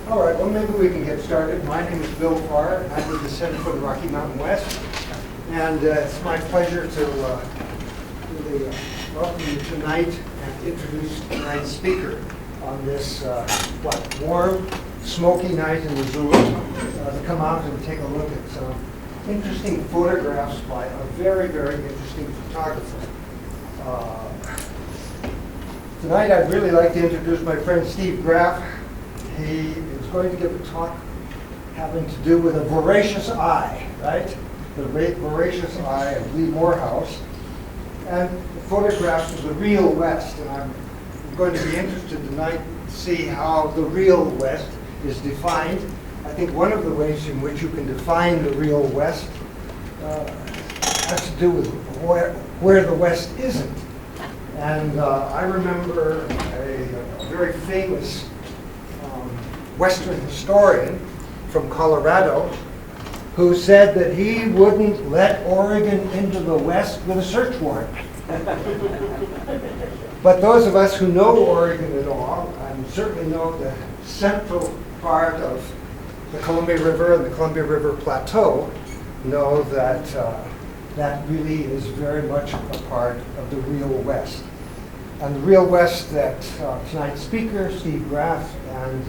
All right, well, maybe we can get started. My name is Bill Farr, and I'm with the Center for the Rocky Mountain West. And it's my pleasure to really welcome you tonight and introduce tonight's speaker on this, warm, smoky night in Missouri, to come out and take a look at some interesting photographs by a very, very interesting photographer. Tonight, I'd really like to introduce my friend Steve Graff. He is going to give a talk having to do with a voracious eye, right? The voracious eye of Lee Morehouse, and the photographs of the real West. And I'm going to be interested tonight to see how the real West is defined. I think one of the ways in which you can define the real West has to do with where the West isn't. And I remember a very famous Western historian from Colorado who said that he wouldn't let Oregon into the West with a search warrant. But those of us who know Oregon at all, and certainly know the central part of the Columbia River and the Columbia River Plateau, know that that really is very much a part of the real West. And the real West that tonight's speaker, Steve Graff, and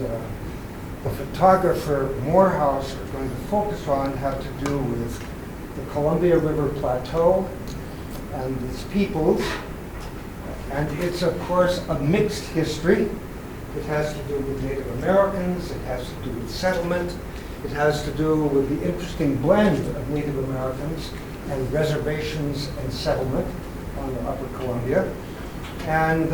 the photographer Morehouse are going to focus on have to do with the Columbia River Plateau and its peoples. And it's, of course, a mixed history. It has to do with Native Americans, it has to do with settlement, it has to do with the interesting blend of Native Americans and reservations and settlement on the Upper Columbia. And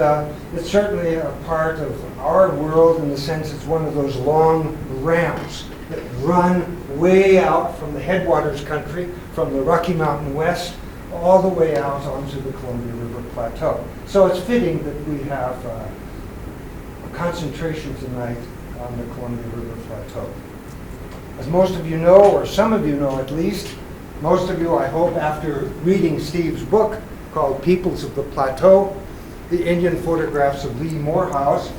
it's certainly a part of our world in the sense it's one of those long ramps that run way out from the headwaters country, from the Rocky Mountain West, all the way out onto the Columbia River Plateau. So it's fitting that we have a concentration tonight on the Columbia River Plateau. As most of you know, or some of you know at least, most of you, I hope, after reading Steve's book called Peoples of the Plateau, the Indian photographs of Lee Morehouse,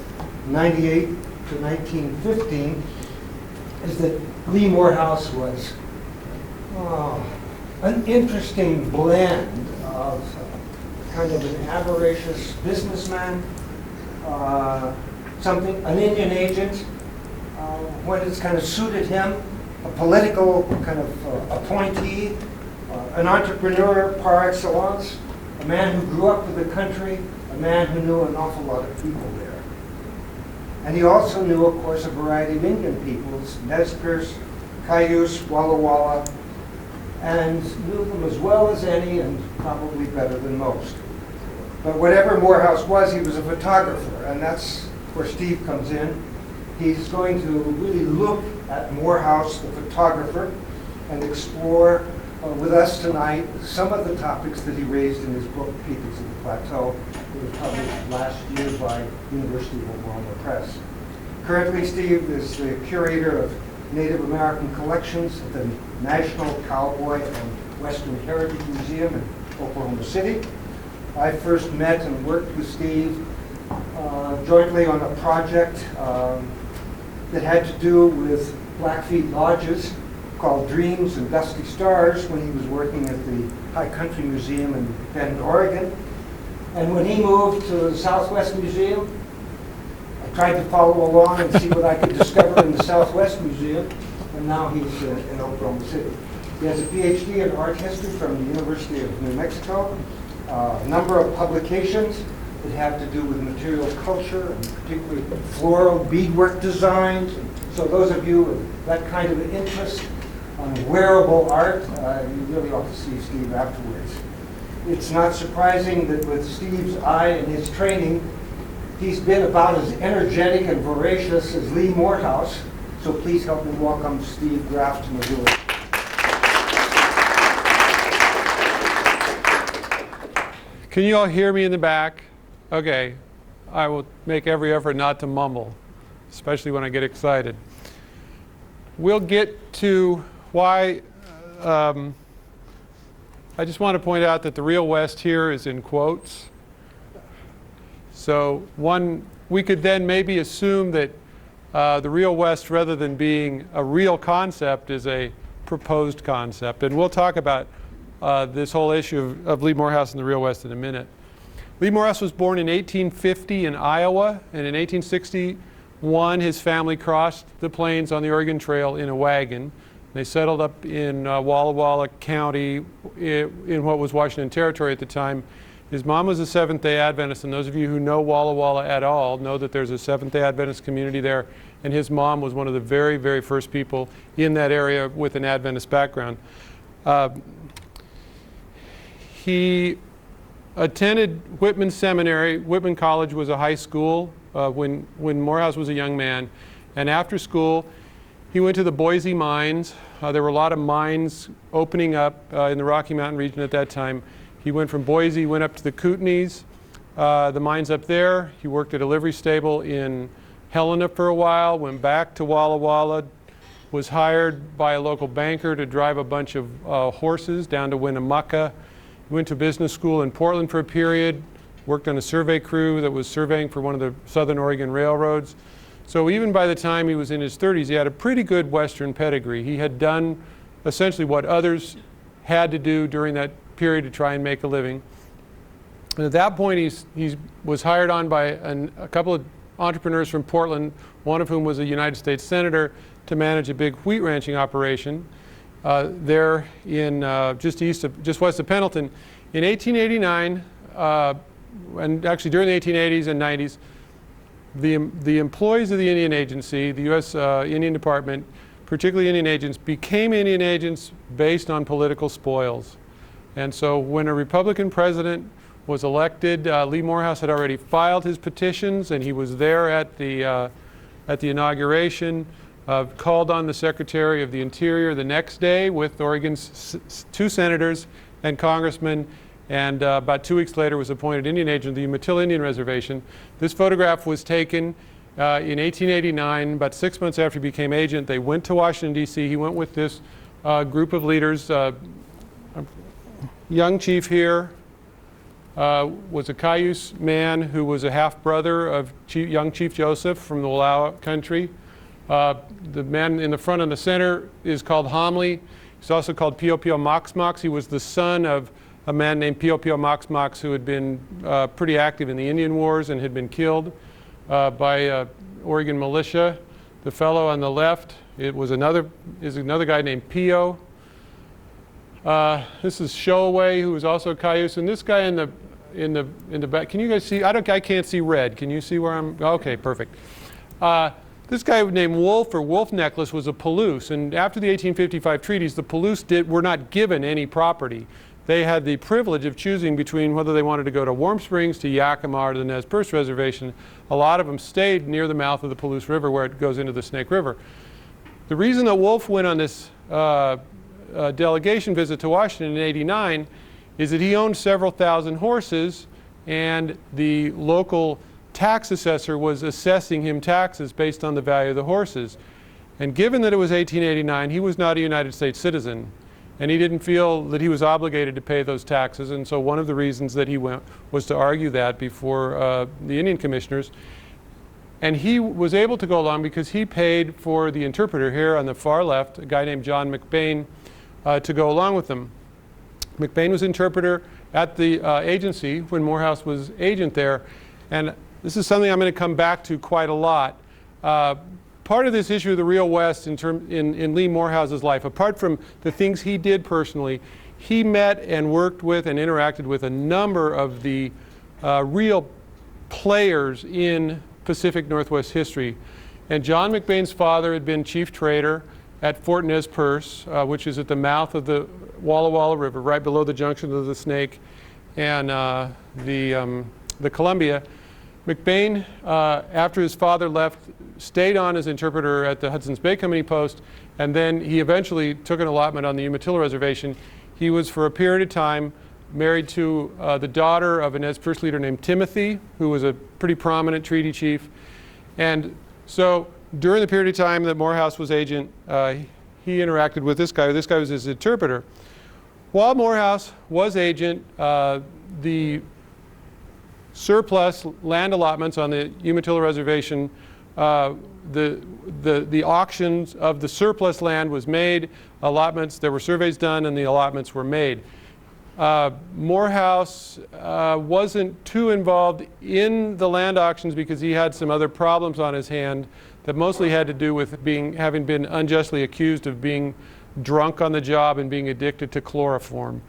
98 to 1915, is that Lee Morehouse was an interesting blend of kind of an avaricious businessman, an Indian agent, when it's kind of suited him, a political kind of appointee, an entrepreneur par excellence, a man who grew up with the country, a man who knew an awful lot of people there. And he also knew, of course, a variety of Indian peoples, Nez Perce, Cayuse, Walla Walla, and knew them as well as any and probably better than most. But whatever Morehouse was, he was a photographer, and that's where Steve comes in. He's going to really look at Morehouse, the photographer, and explore with us tonight some of the topics that he raised in his book, Peoples of the Plateau, that was published last year by University of Oklahoma Press. Currently, Steve is the curator of Native American collections at the National Cowboy and Western Heritage Museum in Oklahoma City. I first met and worked with Steve jointly on a project that had to do with Blackfeet lodges called Dreams and Dusty Stars when he was working at the High Country Museum in Bend, Oregon. And when he moved to the Southwest Museum, I tried to follow along and see what I could discover in the Southwest Museum, and now he's in Oklahoma City. He has a PhD in art history from the University of New Mexico, a number of publications that have to do with material culture, and particularly floral beadwork designs. So those of you with that kind of an interest on wearable art, you really ought to see Steve afterwards. It's not surprising that with Steve's eye and his training, he's been about as energetic and voracious as Lee Morehouse. So please help me welcome Steve Graff to Missouri. Can you all hear me in the back? Okay. I will make every effort not to mumble, especially when I get excited. We'll get to why. I just want to point out that the real West here is in quotes. So we could then maybe assume that the real West, rather than being a real concept, is a proposed concept. And we'll talk about this whole issue of Lee Morehouse and the real West in a minute. Lee Morehouse was born in 1850 in Iowa, and in 1861 his family crossed the plains on the Oregon Trail in a wagon. They settled up in Walla Walla County in what was Washington Territory at the time. His mom was a Seventh-day Adventist, and those of you who know Walla Walla at all know that there's a Seventh-day Adventist community there, and his mom was one of the very, very first people in that area with an Adventist background. He attended Whitman Seminary. Whitman College was a high school when Morehouse was a young man, and after school he went to the Boise mines. There were a lot of mines opening up in the Rocky Mountain region at that time. He went from Boise, went up to the Kootenays, the mines up there. He worked at a livery stable in Helena for a while, went back to Walla Walla, was hired by a local banker to drive a bunch of horses down to Winnemucca. He went to business school in Portland for a period, worked on a survey crew that was surveying for one of the Southern Oregon railroads. So even by the time he was in his 30s, he had a pretty good Western pedigree. He had done essentially what others had to do during that period to try and make a living. And at that point, he was hired on by a couple of entrepreneurs from Portland, one of whom was a United States senator, to manage a big wheat ranching operation there in just west of Pendleton. In 1889, and actually during the 1880s and 90s, the employees of the Indian Agency, the U.S. Indian Department, particularly Indian agents, became Indian agents based on political spoils. And so when a Republican president was elected, Lee Morehouse had already filed his petitions, and he was there at the inauguration, called on the Secretary of the Interior the next day with Oregon's 2 senators and congressmen, and about 2 weeks later was appointed Indian agent of the Umatilla Indian Reservation. This photograph was taken in 1889, about 6 months after he became agent. They went to Washington, D.C. He went with this group of leaders. Young chief here was a Cayuse man who was a half-brother of young Chief Joseph from the Wallowa country. The man in the front and the center is called Homley. He's also called Pio Pio Mox Mox. He was the son of a man named Pio Pio Mox Mox who had been pretty active in the Indian Wars and had been killed by Oregon militia. The fellow on the left is another guy named Pio. This is Showaway, who was also a Cayuse, and this guy in the back. Can you guys see? I can't see red. Can you see where I'm? Okay, perfect. This guy named Wolf, or Wolf Necklace, was a Palouse, and after the 1855 treaties, the Palouse were not given any property. They had the privilege of choosing between whether they wanted to go to Warm Springs, to Yakima, or to the Nez Perce Reservation. A lot of them stayed near the mouth of the Palouse River, where it goes into the Snake River. The reason that Wolf went on this delegation visit to Washington in '89 is that he owned several thousand horses, and the local tax assessor was assessing him taxes based on the value of the horses. And given that it was 1889, he was not a United States citizen, and he didn't feel that he was obligated to pay those taxes. And so one of the reasons that he went was to argue that before the Indian commissioners. And he was able to go along because he paid for the interpreter here on the far left, a guy named John McBain, to go along with them. McBain was interpreter at the agency when Morehouse was agent there. And this is something I'm going to come back to quite a lot. Part of this issue of the real West in Lee Morehouse's life, apart from the things he did personally, he met and worked with and interacted with a number of the real players in Pacific Northwest history. And John McBain's father had been chief trader at Fort Nez Perce, which is at the mouth of the Walla Walla River, right below the junction of the Snake and the Columbia. McBain, after his father left, stayed on as interpreter at the Hudson's Bay Company post, and then he eventually took an allotment on the Umatilla Reservation. He was, for a period of time, married to the daughter of a Nez Perce leader named Timothy, who was a pretty prominent treaty chief. And so during the period of time that Morehouse was agent, he interacted with this guy. This guy was his interpreter. While Morehouse was agent, the surplus land allotments on the Umatilla Reservation the auctions of the surplus land was made, allotments, there were surveys done, and the allotments were made. Morehouse wasn't too involved in the land auctions because he had some other problems on his hand that mostly had to do with having been unjustly accused of being drunk on the job and being addicted to chloroform.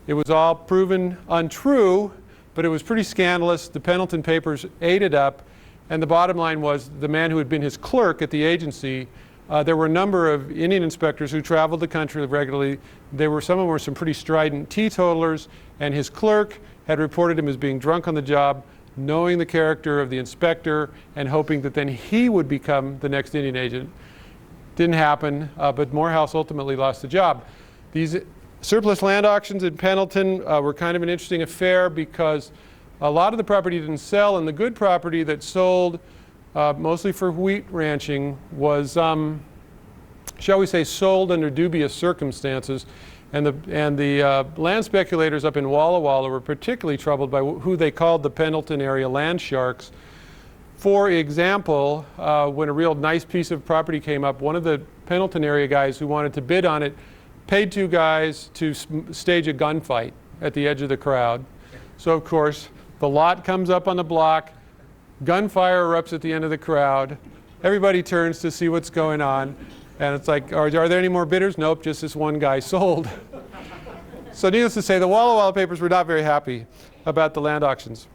It was all proven untrue, but it was pretty scandalous. The Pendleton papers ate it up, and the bottom line was the man who had been his clerk at the agency, there were a number of Indian inspectors who traveled the country regularly. Some of them were some pretty strident teetotalers, and his clerk had reported him as being drunk on the job, knowing the character of the inspector and hoping that then he would become the next Indian agent. Didn't happen, but Morehouse ultimately lost the job. These surplus land auctions in Pendleton were kind of an interesting affair because a lot of the property didn't sell, and the good property that sold, mostly for wheat ranching, was, shall we say, sold under dubious circumstances. And the land speculators up in Walla Walla were particularly troubled by who they called the Pendleton area land sharks. For example, when a real nice piece of property came up, one of the Pendleton area guys who wanted to bid on it paid two guys to stage a gunfight at the edge of the crowd. So of course, the lot comes up on the block, gunfire erupts at the end of the crowd, everybody turns to see what's going on, and it's like, are there any more bidders? Nope, just this one guy sold. So needless to say, the Walla Walla papers were not very happy about the land auctions.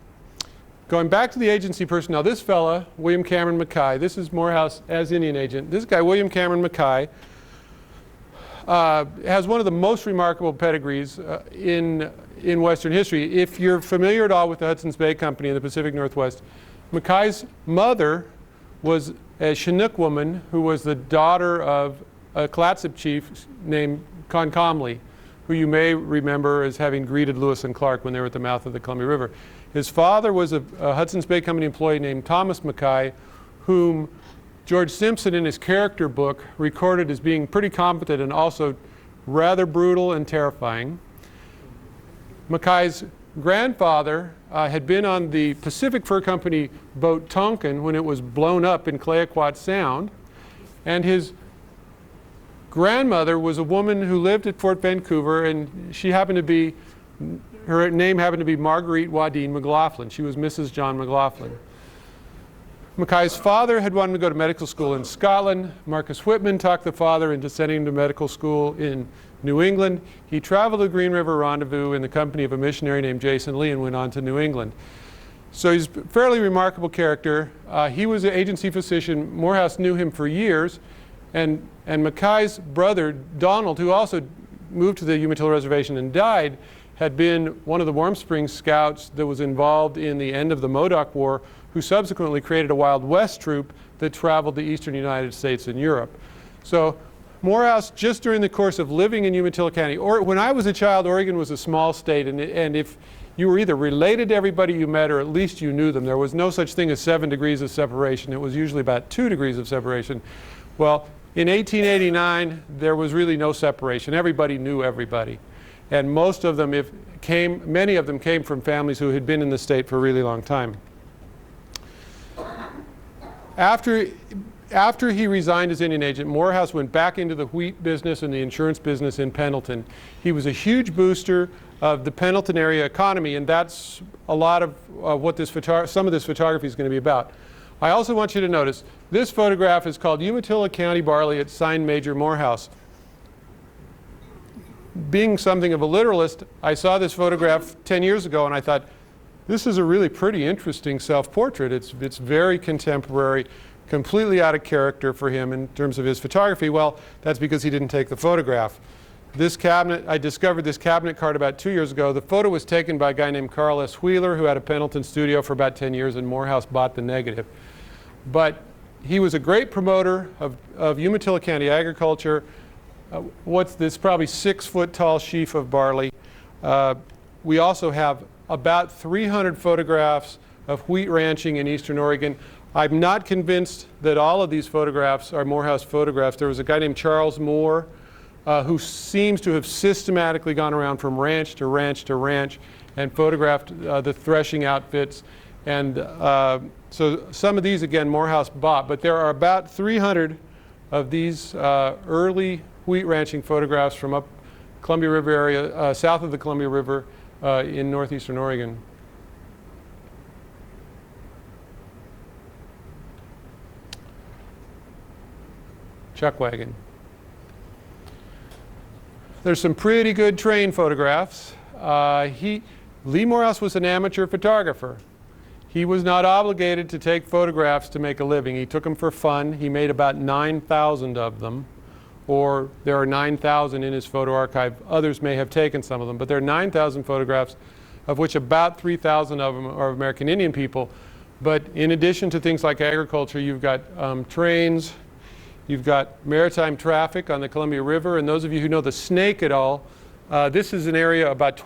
Going back to the agency personnel, this fella, William Cameron Mackay, this is Morehouse as Indian agent. This guy, William Cameron Mackay, has one of the most remarkable pedigrees in Western history. If you're familiar at all with the Hudson's Bay Company in the Pacific Northwest, Mackay's mother was a Chinook woman who was the daughter of a Clatsop chief named Concomly, who you may remember as having greeted Lewis and Clark when they were at the mouth of the Columbia River. His father was a Hudson's Bay Company employee named Thomas Mackay, whom George Simpson in his character book recorded as being pretty competent and also rather brutal and terrifying. Mackay's grandfather had been on the Pacific Fur Company boat Tonkin when it was blown up in Clayoquot Sound, and his grandmother was a woman who lived at Fort Vancouver, and her name happened to be Marguerite Wadeen McLaughlin. She was Mrs. John McLaughlin. Mackay's father had wanted to go to medical school in Scotland. Marcus Whitman talked the father into sending him to medical school in New England. He traveled to Green River Rendezvous in the company of a missionary named Jason Lee and went on to New England. So he's a fairly remarkable character. He was an agency physician. Morehouse knew him for years. And Mackay's brother, Donald, who also moved to the Umatilla Reservation and died, had been one of the Warm Springs scouts that was involved in the end of the Modoc War, who subsequently created a Wild West troop that traveled the eastern United States and Europe. So Morehouse, just during the course of living in Umatilla County, or when I was a child, Oregon was a small state, and if you were either related to everybody you met or at least you knew them, there was no such thing as 7 degrees of separation. It was usually about 2 degrees of separation. Well, in 1889, there was really no separation. Everybody knew everybody. And most of them, many of them came from families who had been in the state for a really long time. After he resigned as Indian agent, Morehouse went back into the wheat business and the insurance business in Pendleton. He was a huge booster of the Pendleton area economy, and that's a lot of what some of this photography is going to be about. I also want you to notice, this photograph is called Umatilla County Barley at Signed Major Morehouse. Being something of a literalist, I saw this photograph 10 years ago and I thought, this is a really pretty interesting self-portrait. It's very contemporary, completely out of character for him in terms of his photography. Well, that's because he didn't take the photograph. This cabinet, I discovered this cabinet card about 2 years ago. The photo was taken by a guy named Carl S. Wheeler, who had a Pendleton studio for about 10 years, and Morehouse bought the negative. But he was a great promoter of Umatilla County agriculture. What's this probably 6-foot tall sheaf of barley. We also have about 300 photographs of wheat ranching in eastern Oregon. I'm not convinced that all of these photographs are Morehouse photographs. There was a guy named Charles Moore who seems to have systematically gone around from ranch to ranch to ranch and photographed the threshing outfits. And so some of these, again, Morehouse bought. But there are about 300 of these early wheat ranching photographs from up Columbia River area, south of the Columbia River in northeastern Oregon. Chuck wagon. There's some pretty good train photographs. Lee Morehouse was an amateur photographer. He was not obligated to take photographs to make a living. He took them for fun. He made about 9,000 of them, or there are 9,000 in his photo archive. Others may have taken some of them, but there are 9,000 photographs, of which about 3,000 of them are American Indian people. But in addition to things like agriculture, you've got trains, you've got maritime traffic on the Columbia River, and those of you who know the Snake at all, this is an area about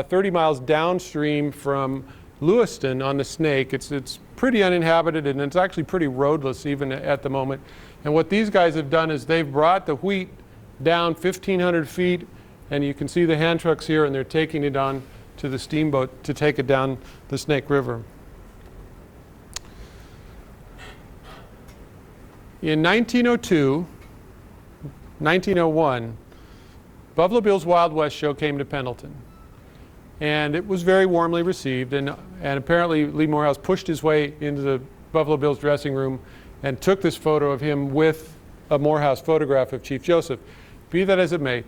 30 miles downstream from Lewiston on the Snake. It's pretty uninhabited, and it's actually pretty roadless even at the moment. And what these guys have done is they've brought the wheat down 1,500 feet, and you can see the hand trucks here, and they're taking it on to the steamboat to take it down the Snake River. In 1902, 1901, Buffalo Bill's Wild West show came to Pendleton. And it was very warmly received, and apparently Lee Morehouse pushed his way into the Buffalo Bill's dressing room and took this photo of him with a Morehouse photograph of Chief Joseph. Be that as it may,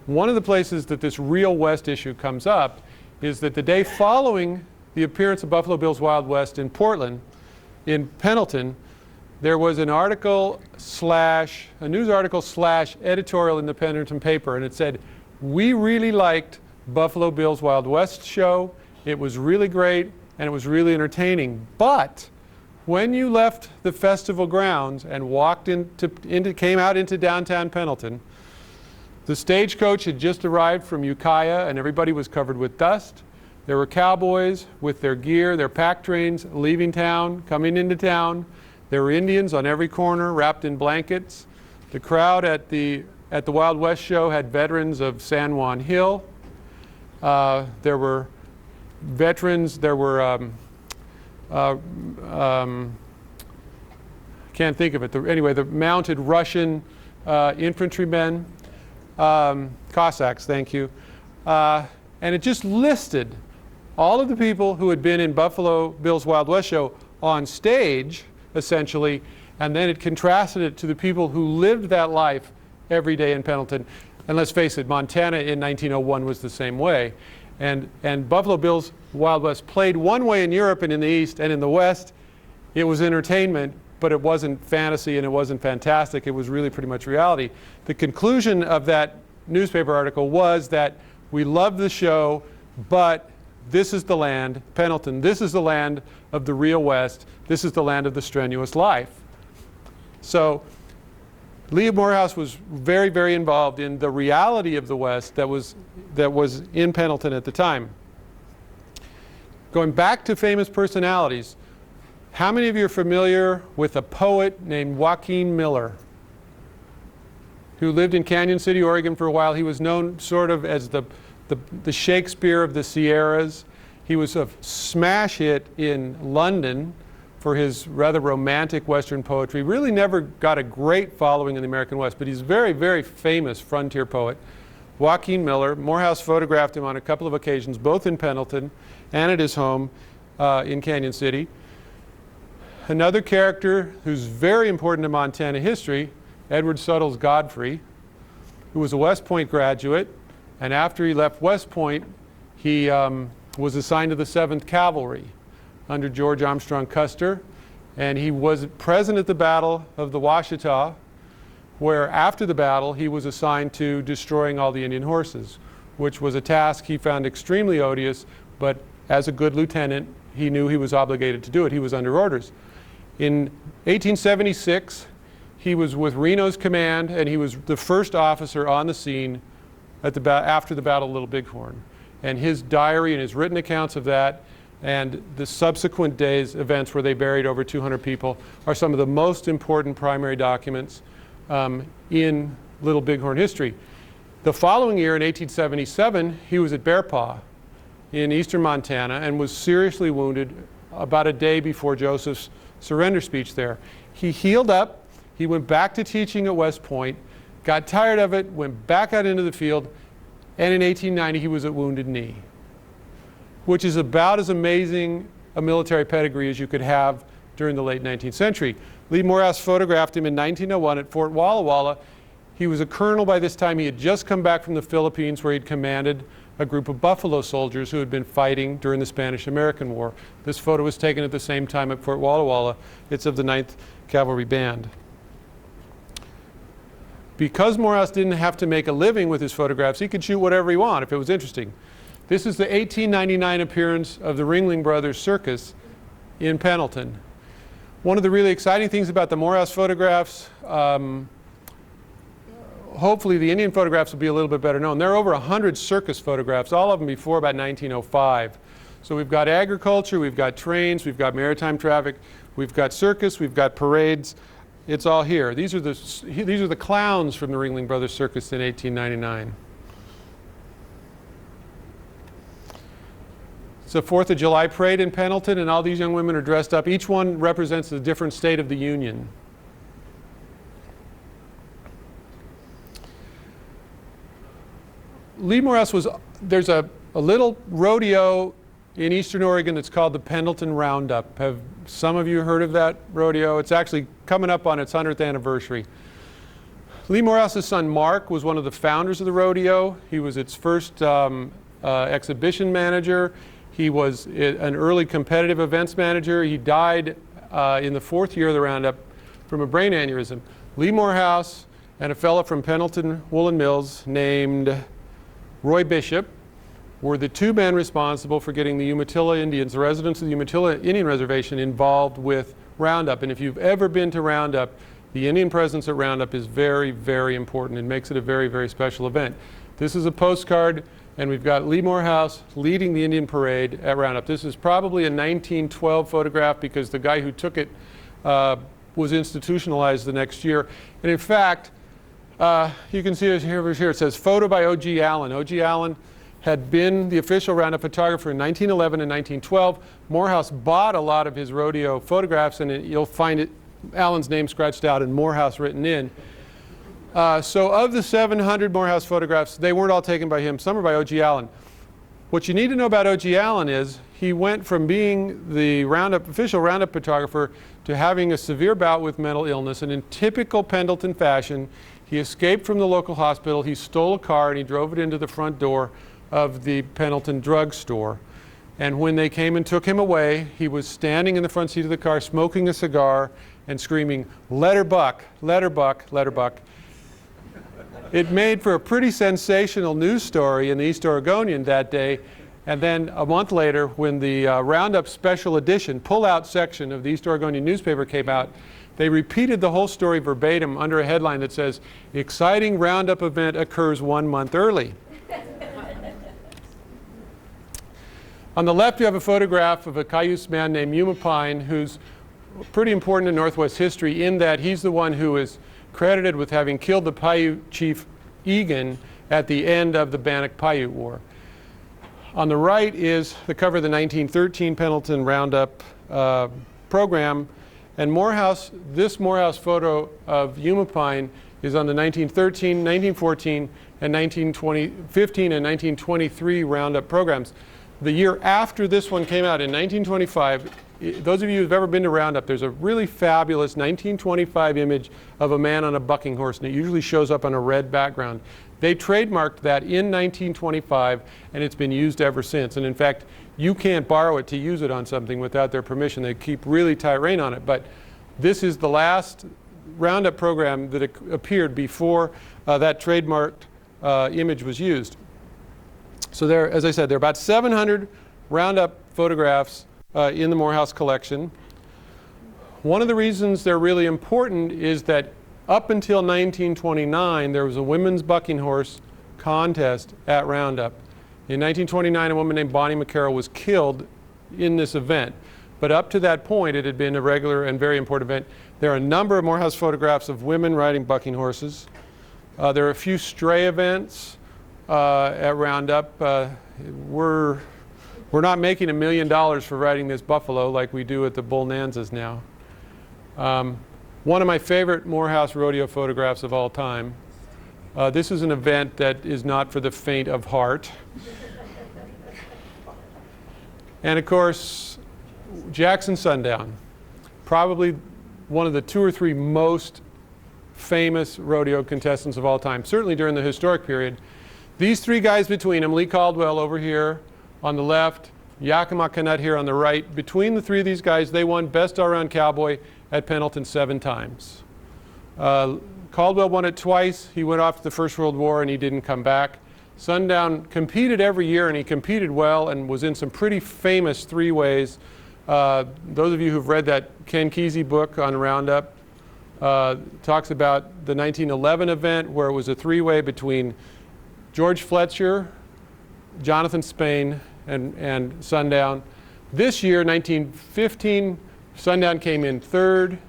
one of the places that this Real West issue comes up is that the day following the appearance of Buffalo Bill's Wild West in Portland, in Pendleton, there was an article slash, a news article slash editorial in the Pendleton paper, and it said, "We really liked Buffalo Bill's Wild West show. It was really great and it was really entertaining. But when you left the festival grounds and walked came out into downtown Pendleton, the stagecoach had just arrived from Ukiah and everybody was covered with dust. There were cowboys with their gear, their pack trains leaving town, coming into town. There were Indians on every corner wrapped in blankets. The crowd at the Wild West show had veterans of San Juan Hill. There were veterans, there were, can't think of it, anyway, the mounted Russian infantrymen, Cossacks, thank you. And it just listed all of the people who had been in Buffalo Bill's Wild West show on stage, essentially, and then it contrasted it to the people who lived that life every day in Pendleton. And let's face it, Montana in 1901 was the same way. And Buffalo Bill's Wild West played one way in Europe and in the East, and in the West, it was entertainment, but it wasn't fantasy and it wasn't fantastic. It was really pretty much reality. The conclusion of that newspaper article was that we love the show, but this is the land, Pendleton, this is the land of the real West. This is the land of the strenuous life. So Lee Morehouse was very, very involved in the reality of the West that was in Pendleton at the time. Going back to famous personalities, how many of you are familiar with a poet named Joaquin Miller, who lived in Canyon City, Oregon for a while? He was known sort of as the Shakespeare of the Sierras. He was a smash hit in London for his rather romantic Western poetry. Really never got a great following in the American West, but he's a very, very famous frontier poet. Joaquin Miller. Morehouse photographed him on a couple of occasions, both in Pendleton and at his home in Canyon City. Another character who's very important to Montana history, Edward Suttles Godfrey, who was a West Point graduate, and after he left West Point, he was assigned to the 7th Cavalry under George Armstrong Custer, and he was present at the Battle of the Washita, where after the battle he was assigned to destroying all the Indian horses, which was a task he found extremely odious, but as a good lieutenant he knew he was obligated to do it. He was under orders. In 1876 he was with Reno's command, and he was the first officer on the scene at after the Battle of Little Bighorn. And his diary and his written accounts of that and the subsequent days' events where they buried over 200 people are some of the most important primary documents in Little Bighorn history. The following year, in 1877, he was at Bear Paw in eastern Montana and was seriously wounded about a day before Joseph's surrender speech there. He healed up, he went back to teaching at West Point, got tired of it, went back out into the field, and in 1890 he was at Wounded Knee, which is about as amazing a military pedigree as you could have during the late 19th century. Lee Morehouse photographed him in 1901 at Fort Walla Walla. He was a colonel by this time. He had just come back from the Philippines, where he'd commanded a group of Buffalo soldiers who had been fighting during the Spanish-American War. This photo was taken at the same time at Fort Walla Walla. It's of the 9th Cavalry Band. Because Morehouse didn't have to make a living with his photographs, he could shoot whatever he wanted if it was interesting. This is the 1899 appearance of the Ringling Brothers Circus in Pendleton. One of the really exciting things about the Morehouse photographs, hopefully the Indian photographs will be a little bit better known. There are over 100 circus photographs, all of them before about 1905. So we've got agriculture, we've got trains, we've got maritime traffic, we've got circus, we've got parades. It's all here. These are the clowns from the Ringling Brothers Circus in 1899. It's the 4th of July parade in Pendleton, and all these young women are dressed up. Each one represents a different state of the Union. Lee Morehouse there's a little rodeo in Eastern Oregon that's called the Pendleton Roundup. Have some of you heard of that rodeo? It's actually coming up on its 100th anniversary. Lee Morehouse's son Mark was one of the founders of the rodeo. He was its first exhibition manager. He was an early competitive events manager. He died in the 4th year of the Roundup from a brain aneurysm. Lee Morehouse and a fellow from Pendleton Woolen Mills named Roy Bishop were the two men responsible for getting the Umatilla Indians, the residents of the Umatilla Indian Reservation, involved with Roundup. And if you've ever been to Roundup, the Indian presence at Roundup is very, very important. It makes it a very, very special event. This is a postcard, and we've got Lee Morehouse leading the Indian parade at Roundup. This is probably a 1912 photograph because the guy who took it was institutionalized the next year. And in fact, you can see it here. It says photo by O.G. Allen. O.G. Allen had been the official Roundup photographer in 1911 and 1912. Morehouse bought a lot of his rodeo photographs, and you'll find Allen's name scratched out and Morehouse written in. So of the 700 Morehouse photographs, they weren't all taken by him. Some are by O.G. Allen. What you need to know about O.G. Allen is he went from being the official Roundup photographer to having a severe bout with mental illness, and in typical Pendleton fashion, he escaped from the local hospital, he stole a car, and he drove it into the front door of the Pendleton drugstore. And when they came and took him away, he was standing in the front seat of the car, smoking a cigar and screaming, "Let her buck, let her buck, let her buck." It made for a pretty sensational news story in the East Oregonian that day. And then a month later, when the Roundup Special Edition pull-out section of the East Oregonian newspaper came out, they repeated the whole story verbatim under a headline that says, "Exciting Roundup event occurs 1 month early." On the left, you have a photograph of a Cayuse man named Yuma Pine, who's pretty important in Northwest history in that he's the one who is credited with having killed the Paiute chief Egan at the end of the Bannock-Paiute War. On the right is the cover of the 1913 Pendleton Roundup program. And this Morehouse photo of Yuma Pine is on the 1913, 1914, and 1915 and 1923 Roundup programs. The year after this one came out, in 1925, those of you who've ever been to Roundup, there's a really fabulous 1925 image of a man on a bucking horse, and it usually shows up on a red background. They trademarked that in 1925, and it's been used ever since. And in fact, you can't borrow it to use it on something without their permission. They keep really tight rein on it. But this is the last Roundup program that appeared before that trademarked image was used. So there, as I said, there are about 700 Roundup photographs in the Morehouse collection. One of the reasons they're really important is that up until 1929, there was a women's bucking horse contest at Roundup. In 1929, a woman named Bonnie McCarroll was killed in this event. But up to that point, it had been a regular and very important event. There are a number of Morehouse photographs of women riding bucking horses. There are a few stray events at Roundup. We're not making $1 million for riding this buffalo like we do at the Bonanzas now. One of my favorite Morehouse rodeo photographs of all time. This is an event that is not for the faint of heart. And of course, Jackson Sundown, probably one of the 2 or 3 most famous rodeo contestants of all time, certainly during the historic period. These 3 guys between them, Lee Caldwell over here on the left, Yakima Canutt here on the right. Between the 3 of these guys, they won Best All-Around Cowboy at Pendleton 7 times. Caldwell won it twice. He went off to the First World War and he didn't come back. Sundown competed every year, and he competed well and was in some pretty famous 3-ways. Those of you who've read that Ken Kesey book on Roundup talks about the 1911 event where it was a 3-way between George Fletcher, Jonathan Spain, and Sundown. This year, 1915, Sundown came in 3rd.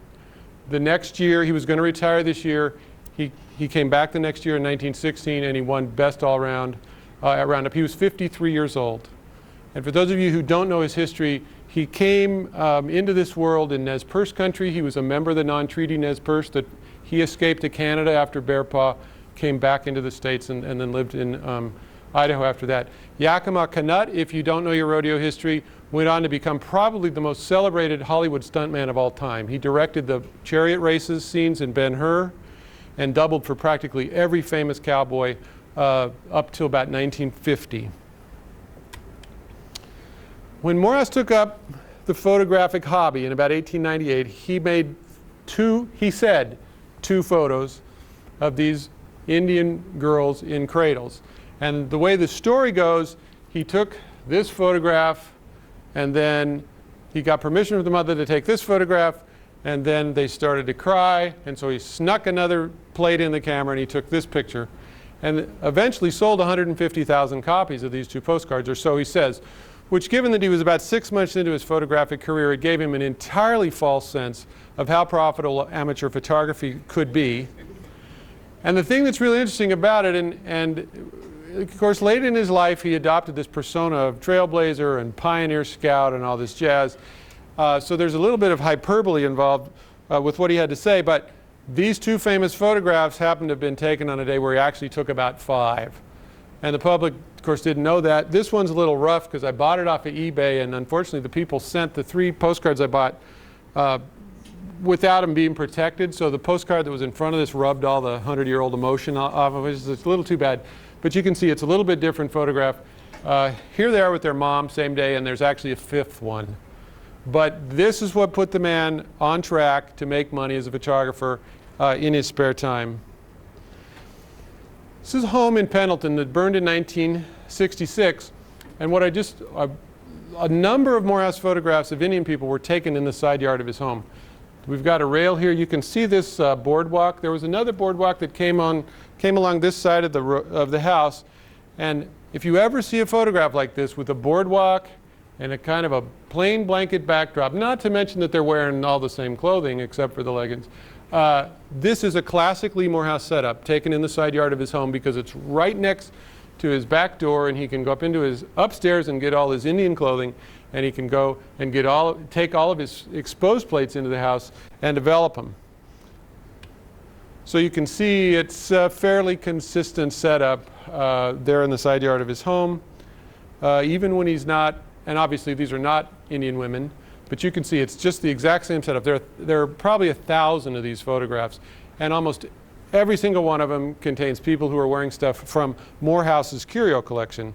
The next year, he was going to retire this year. He came back the next year in 1916, and he won Best All-Around at Roundup. He was 53 years old. And for those of you who don't know his history, he came into this world in Nez Perce country. He was a member of the non-treaty Nez Perce. That he escaped to Canada after Bear Paw, came back into the States, and then lived in Idaho after that. Yakima Canutt, if you don't know your rodeo history, went on to become probably the most celebrated Hollywood stuntman of all time. He directed the chariot races scenes in Ben-Hur and doubled for practically every famous cowboy up till about 1950. When Morehouse took up the photographic hobby in about 1898, he made he said, 2 photos of these Indian girls in cradles. And the way the story goes, he took this photograph, and then he got permission from the mother to take this photograph, and then they started to cry, and so he snuck another plate in the camera and he took this picture, and eventually sold 150,000 copies of these 2 postcards, or so he says, which, given that he was about 6 months into his photographic career, it gave him an entirely false sense of how profitable amateur photography could be. And the thing that's really interesting about it, and of course late in his life he adopted this persona of trailblazer and pioneer scout and all this jazz. So there's a little bit of hyperbole involved with what he had to say, but these 2 famous photographs happened to have been taken on a day where he actually took about 5. And the public, of course, didn't know that. This one's a little rough because I bought it off of eBay, and unfortunately the people sent the 3 postcards I bought without them being protected. So the postcard that was in front of this rubbed all the 100-year-old emotion off of it. It's a little too bad. But you can see it's a little bit different photograph. Here they are with their mom, same day, and there's actually a 5th one. But this is what put the man on track to make money as a photographer in his spare time. This is a home in Pendleton that burned in 1966. And what a number of Morehouse photographs of Indian people were taken in the side yard of his home. We've got a rail here. You can see this boardwalk. There was another boardwalk that came along this side of the house. And if you ever see a photograph like this with a boardwalk and a kind of a plain blanket backdrop, not to mention that they're wearing all the same clothing except for the leggings, this is a classic Lee Morehouse setup taken in the side yard of his home because it's right next to his back door, and he can go up into his upstairs and get all his Indian clothing, and he can go and take all of his exposed plates into the house and develop them. So you can see it's a fairly consistent setup there in the side yard of his home. Even when he's not, and obviously these are not Indian women, but you can see it's just the exact same setup. There are probably 1,000 of these photographs, and almost every single one of them contains people who are wearing stuff from Morehouse's curio collection,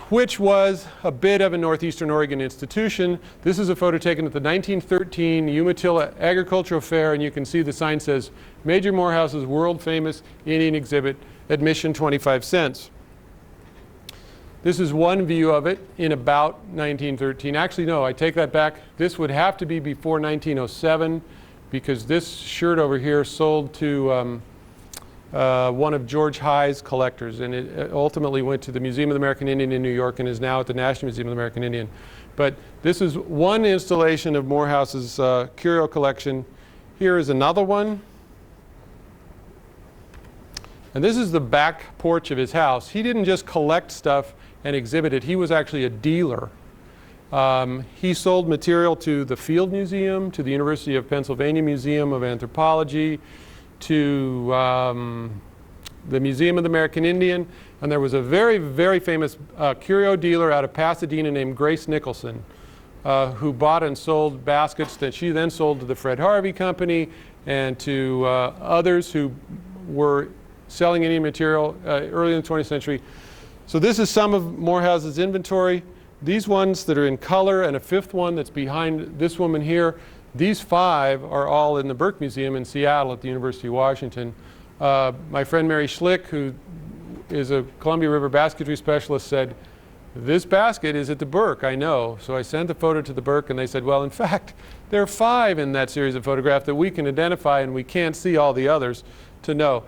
which was a bit of a Northeastern Oregon institution. This is a photo taken at the 1913 Umatilla Agricultural Fair, and you can see the sign says, Major Morehouse's world famous Indian exhibit, admission 25 cents. This is one view of it in about 1913. Actually, no, I take that back. This would have to be before 1907 because this shirt over here sold to one of George High's collectors, and it ultimately went to the Museum of the American Indian in New York and is now at the National Museum of the American Indian. But this is one installation of Morehouse's curio collection. Here is another one. And this is the back porch of his house. He didn't just collect stuff and exhibit it. He was actually a dealer. He sold material to the Field Museum, to the University of Pennsylvania Museum of Anthropology, to the Museum of the American Indian, and there was a very, very famous curio dealer out of Pasadena named Grace Nicholson, who bought and sold baskets that she then sold to the Fred Harvey Company and to others who were selling Indian material early in the 20th century. So this is some of Morehouse's inventory. These ones that are in color, and a fifth one that's behind this woman here, these 5 are all in the Burke Museum in Seattle at the University of Washington. My friend Mary Schlick, who is a Columbia River basketry specialist, said, "This basket is at the Burke, I know." So I sent the photo to the Burke, and they said, "Well, in fact, there are 5 in that series of photographs that we can identify, and we can't see all the others to know."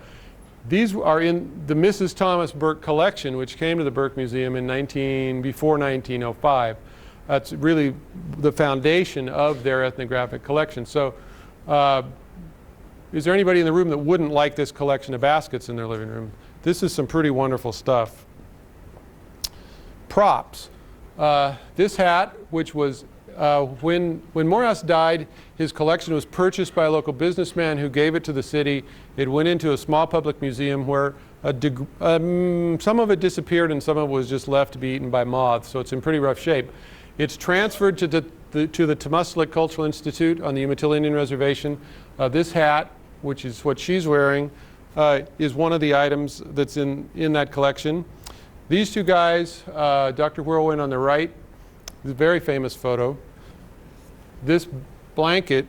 These are in the Mrs. Thomas Burke collection, which came to the Burke Museum in before 1905. That's really the foundation of their ethnographic collection. So is there anybody in the room that wouldn't like this collection of baskets in their living room? This is some pretty wonderful stuff. Props. This hat, which was, when Morehouse died, his collection was purchased by a local businessman who gave it to the city. It went into a small public museum where some of it disappeared and some of it was just left to be eaten by moths, so it's in pretty rough shape. It's transferred to the Temuscallick Cultural Institute on the Umatilla Indian Reservation. This hat, which is what she's wearing, is one of the items that's in that collection. These 2 guys, Dr. Whirlwind on the right, is a very famous photo. This blanket,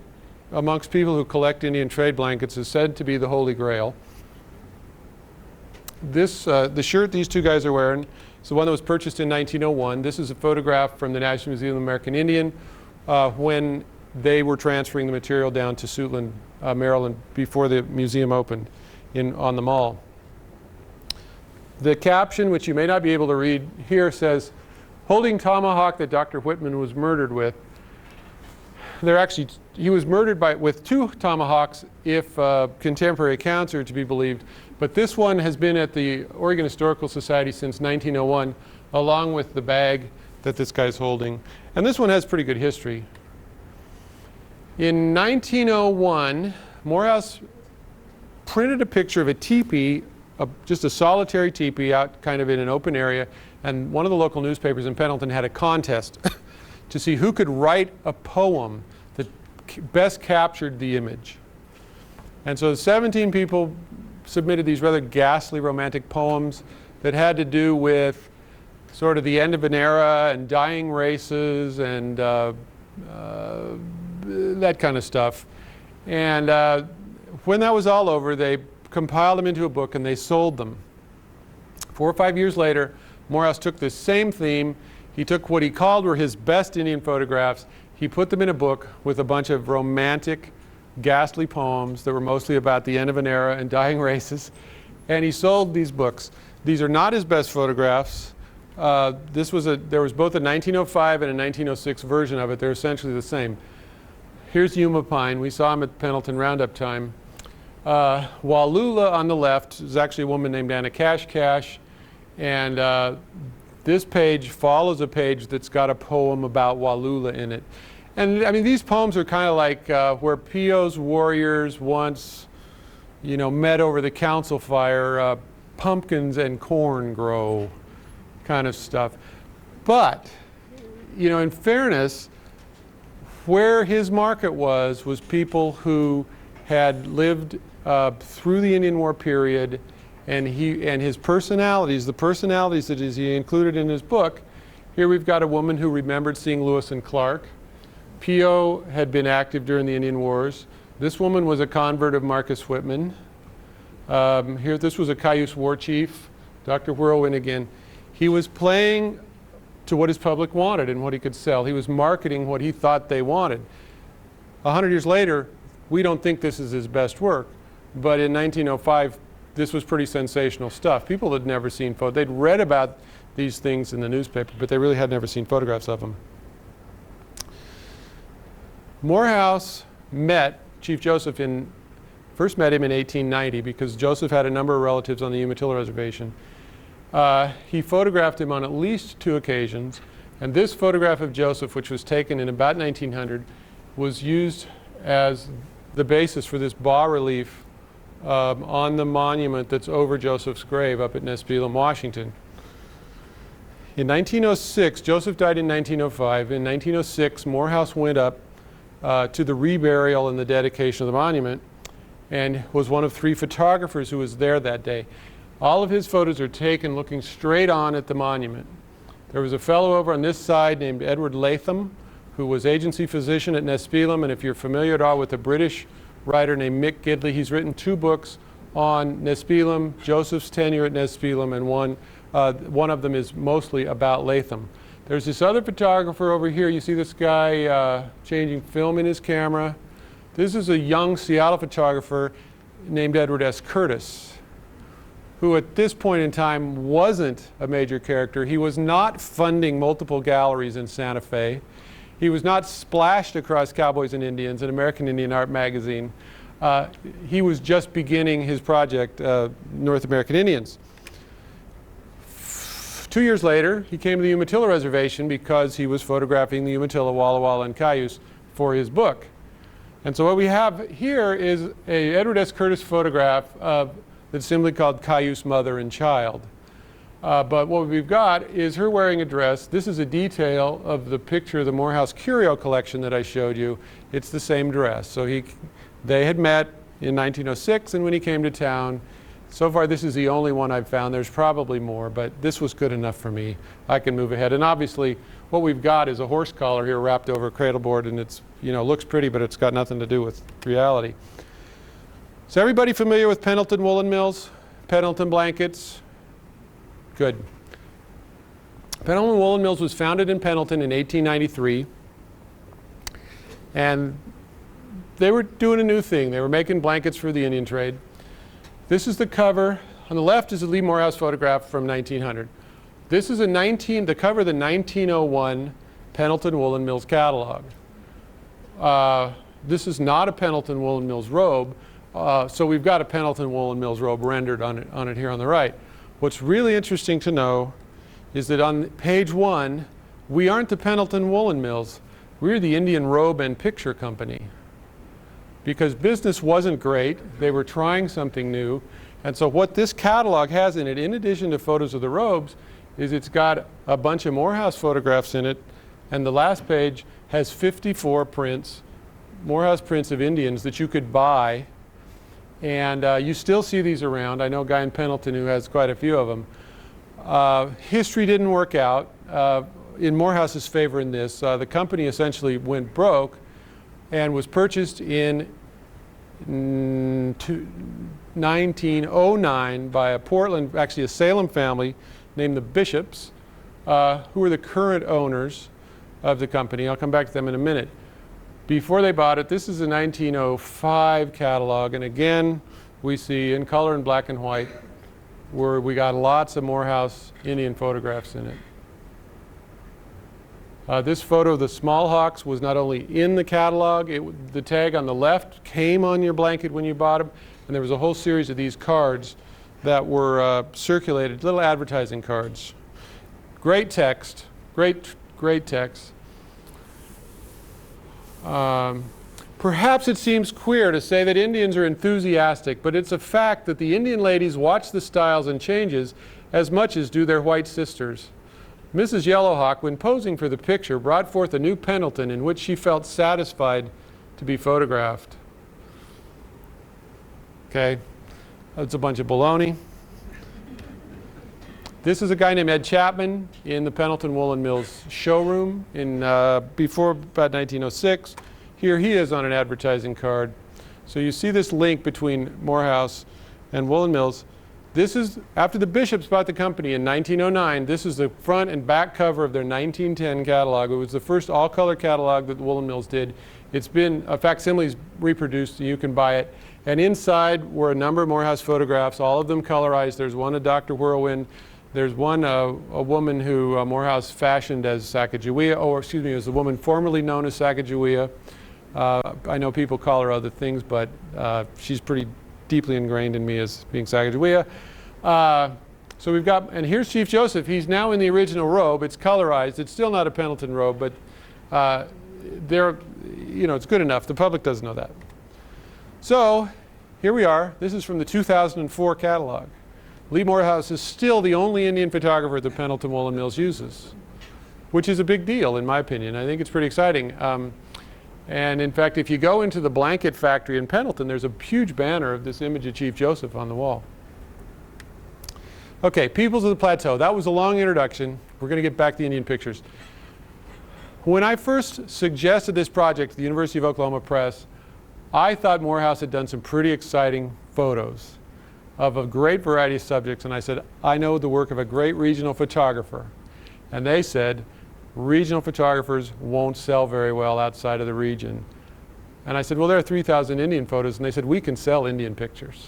amongst people who collect Indian trade blankets, is said to be the Holy Grail. The shirt these 2 guys are wearing is the one that was purchased in 1901. This is a photograph from the National Museum of the American Indian when they were transferring the material down to Suitland, Maryland, before the museum opened on the mall. The caption, which you may not be able to read here, says, "Holding tomahawk that Dr. Whitman was murdered with." He was murdered with 2 tomahawks if contemporary accounts are to be believed. But this one has been at the Oregon Historical Society since 1901, along with the bag that this guy's holding. And this one has pretty good history. In 1901, Morehouse printed a picture of a teepee, just a solitary teepee out kind of in an open area, and one of the local newspapers in Pendleton had a contest to see who could write a poem that best captured the image. And so 17 people submitted these rather ghastly romantic poems that had to do with sort of the end of an era and dying races and that kind of stuff. And when that was all over, they compiled them into a book and they sold them. 4 or 5 years later, Morehouse took this same theme. He took what he called were his best Indian photographs. He put them in a book with a bunch of romantic, ghastly poems that were mostly about the end of an era and dying races. And he sold these books. These are not his best photographs. There was both a 1905 and a 1906 version of it. They're essentially the same. Here's Yuma Pine. We saw him at Pendleton Roundup time. Wallula on the left is actually a woman named Anna Cash. And this page follows a page that's got a poem about Wallula in it. And I mean, these poems are kind of like where Pio's warriors once, met over the council fire, pumpkins and corn grow kind of stuff. But, in fairness, where his market was people who had lived through the Indian War period, and his personalities, the personalities that he included in his book. Here we've got a woman who remembered seeing Lewis and Clark. Pio had been active during the Indian Wars. This woman was a convert of Marcus Whitman. This was a Cayuse war chief, Dr. Whirlwind again. He was playing to what his public wanted and what he could sell. He was marketing what he thought they wanted. 100 years later, we don't think this is his best work, but in 1905, this was pretty sensational stuff. People had never seen photos. They'd read about these things in the newspaper, but they really had never seen photographs of them. Morehouse met Chief Joseph first met him in 1890 because Joseph had a number of relatives on the Umatilla Reservation. He photographed him on at least 2 occasions. And this photograph of Joseph, which was taken in about 1900, was used as the basis for this bas-relief on the monument that's over Joseph's grave up at Nespelem, Washington. In 1906, Joseph died in 1905. In 1906, Morehouse went up to the reburial and the dedication of the monument and was one of 3 photographers who was there that day. All of his photos are taken looking straight on at the monument. There was a fellow over on this side named Edward Latham, who was agency physician at Nespelem, and if you're familiar at all with a British writer named Mick Gidley, he's written 2 books on Nespelem, Joseph's tenure at Nespelem, and one of them is mostly about Latham. There's this other photographer over here. You see this guy changing film in his camera. This is a young Seattle photographer named Edward S. Curtis, who at this point in time wasn't a major character. He was not funding multiple galleries in Santa Fe. He was not splashed across Cowboys and Indians, an American Indian art magazine. He was just beginning his project, North American Indians. 2 years later, he came to the Umatilla Reservation because he was photographing the Umatilla, Walla Walla, and Cayuse for his book. And so what we have here is a Edward S. Curtis photograph of that's simply called Cayuse Mother and Child. But what we've got is her wearing a dress. This is a detail of the picture of the Morehouse Curio collection that I showed you. It's the same dress. So they had met in 1906, and when he came to town, so far this is the only one I've found. There's probably more, but this was good enough for me. I can move ahead. And obviously, what we've got is a horse collar here wrapped over a cradle board, and it's, looks pretty, but it's got nothing to do with reality. Is everybody familiar with Pendleton Woolen Mills? Pendleton blankets? Good. Pendleton Woolen Mills was founded in Pendleton in 1893. And they were doing a new thing. They were making blankets for the Indian trade. This is the cover. On the left is a Lee Morehouse photograph from 1900. This is the cover of the 1901 Pendleton Woolen Mills catalog. This is not a Pendleton Woolen Mills robe. So we've got a Pendleton Woolen Mills robe rendered on it here on the right. What's really interesting to know is that on page 1, we aren't the Pendleton Woolen Mills. We're the Indian Robe and Picture Company. Because business wasn't great, they were trying something new. And so what this catalog has in it, in addition to photos of the robes, is it's got a bunch of Morehouse photographs in it. And the last page has 54 prints, Morehouse prints of Indians that you could buy. And you still see these around. I know a guy in Pendleton who has quite a few of them. History didn't work out in Morehouse's favor in this. The company essentially went broke and was purchased in 1909 by a Salem family named the Bishops, who were the current owners of the company. I'll come back to them in a minute. Before they bought it, this is a 1905 catalog, and again, we see in color and black and white where we got lots of Morehouse Indian photographs in it. This photo of the Smallhawks was not only in the catalog, the tag on the left came on your blanket when you bought them, and there was a whole series of these cards that were circulated, little advertising cards. Great text, great text. Perhaps it seems queer to say that Indians are enthusiastic, but it's a fact that the Indian ladies watch the styles and changes as much as do their white sisters. Mrs. Yellowhawk, when posing for the picture, brought forth a new Pendleton in which she felt satisfied to be photographed. Okay, that's a bunch of baloney. This is a guy named Ed Chapman in the Pendleton Woolen Mills showroom in before about 1906. Here he is on an advertising card. So you see this link between Morehouse and Woolen Mills. This is, after the Bishops bought the company in 1909, this is the front and back cover of their 1910 catalog. It was the first all-color catalog that the Woolen Mills did. It's been, facsimiles reproduced, so you can buy it. And inside were a number of Morehouse photographs, all of them colorized. There's one of Dr. Whirlwind. There's one, a woman who Morehouse fashioned as Sacagawea, or excuse me, as a woman formerly known as Sacagawea. I know people call her other things, but she's pretty deeply ingrained in me as being Sacagawea. So we've got, and here's Chief Joseph. He's now in the original robe. It's colorized. It's still not a Pendleton robe, but it's good enough. The public doesn't know that. So here we are. This is from the 2004 catalog. Lee Morehouse is still the only Indian photographer that Pendleton Woolen Mills uses, which is a big deal in my opinion. I think it's pretty exciting. And in fact, if you go into the blanket factory in Pendleton, there's a huge banner of this image of Chief Joseph on the wall. Okay, Peoples of the Plateau. That was a long introduction. We're going to get back to the Indian pictures. When I first suggested this project to the University of Oklahoma Press, I thought Morehouse had done some pretty exciting photos of a great variety of subjects, and I said, I know the work of a great regional photographer. And they said, regional photographers won't sell very well outside of the region. And I said, well, there are 3,000 Indian photos, and they said, we can sell Indian pictures.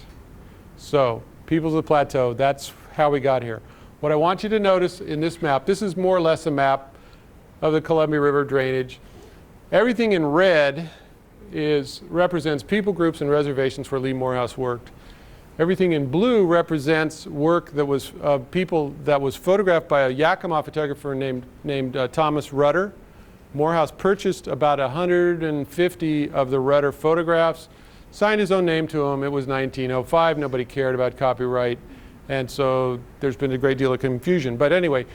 So, Peoples of the Plateau, that's how we got here. What I want you to notice in this map, this is more or less a map of the Columbia River drainage. Everything in red represents people groups and reservations where Lee Morehouse worked. Everything in blue represents work that was people that was photographed by a Yakima photographer named Thomas Rudder. Morehouse purchased about 150 of the Rudder photographs, signed his own name to them. It was 1905. Nobody cared about copyright. And so there's been a great deal of confusion. But anyway,